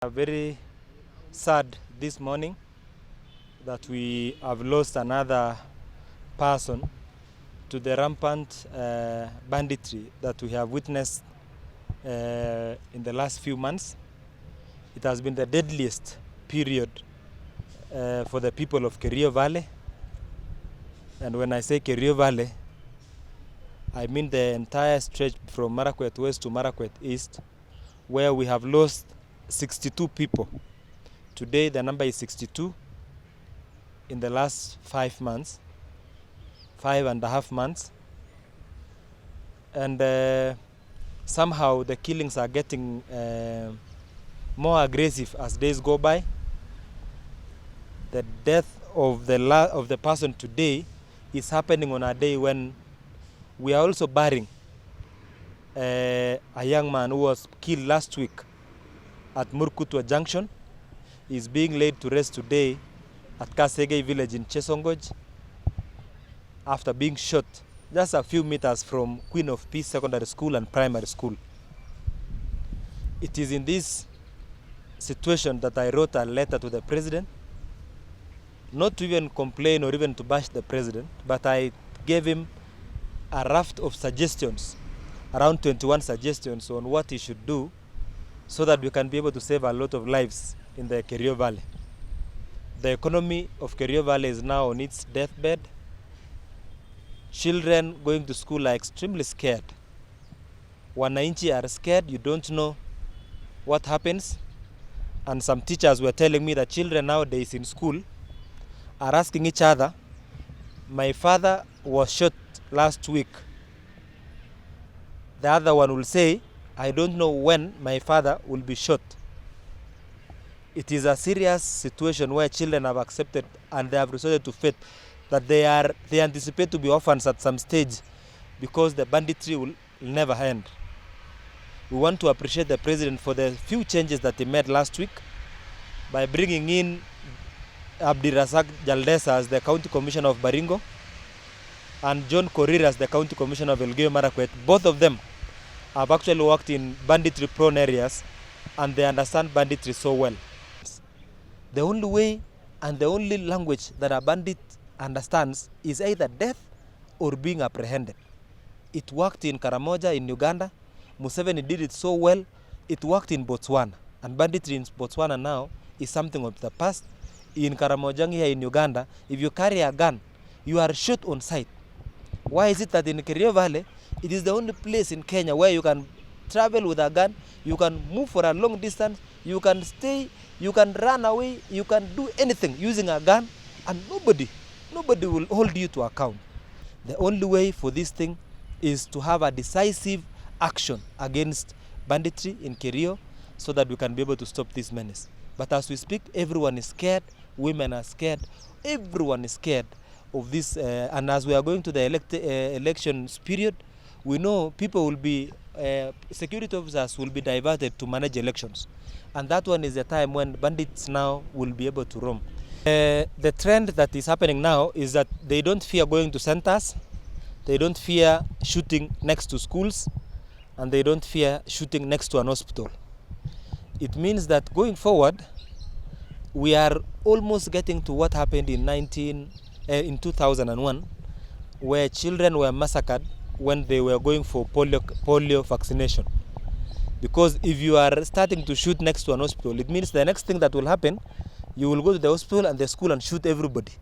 Very sad this morning that we have lost another person to the rampant banditry that we have witnessed in the last few months. It has been the deadliest period for the people of Elgeiyo Valley. And when I say Elgeiyo Valley, I mean the entire stretch from Marakwet West to Marakwet East, where we have lost 62 people. Today the number is 62 in the last 5 months, 5.5 months. And somehow the killings are getting more aggressive as days go by. The death of the person today is happening on a day when we are also burying a young man who was killed last week at Murkutwa Junction. He is being laid to rest today at Kasege village in Chesongoj after being shot just a few meters from Queen of Peace Secondary School and Primary School. It is in this situation that I wrote a letter to the president, not to even complain or even to bash the president, but I gave him a raft of suggestions, around 21 suggestions on what he should do so that we can be able to save a lot of lives in the Elgeiyo Valley. The economy of Elgeiyo Valley is now on its deathbed. Children going to school are extremely scared. Wananchi are scared, you don't know what happens. And some teachers were telling me that children nowadays in school are asking each other, my father was shot last week. The other one will say, I don't know when my father will be shot. It is a serious situation where children have accepted and they have resorted to faith that they anticipate to be orphans at some stage because the banditry will never end. We want to appreciate the president for the few changes that he made last week by bringing in Abdirazak Jaldesa as the County Commissioner of Baringo and John Korir as the County Commissioner of Elgeiyo Marakwet. Both of them have actually worked in banditry prone areas and they understand banditry so well. The only way and the only language that a bandit understands is either death or being apprehended. It worked in Karamoja in Uganda. Museveni did it so well. It worked in Botswana. And banditry in Botswana now is something of the past. In Karamoja here in Uganda, if you carry a gun, you are shot on sight. Why is it that in Elgeiyo Valley, it is the only place in Kenya where you can travel with a gun, you can move for a long distance, you can stay, you can run away, you can do anything using a gun, and nobody will hold you to account. The only way for this thing is to have a decisive action against banditry in Elgeiyo so that we can be able to stop this menace. But as we speak, everyone is scared, women are scared, everyone is scared of this. And as we are going to the elections period, we know people will be, security officers will be diverted to manage elections. And that one is the time when bandits now will be able to roam. The trend that is happening now is that they don't fear going to centers, they don't fear shooting next to schools, and they don't fear shooting next to an hospital. It means that going forward, we are almost getting to what happened in 2001, where children were massacred when they were going for polio vaccination. Because if you are starting to shoot next to an hospital, it means the next thing that will happen, you will go to the hospital and the school and shoot everybody.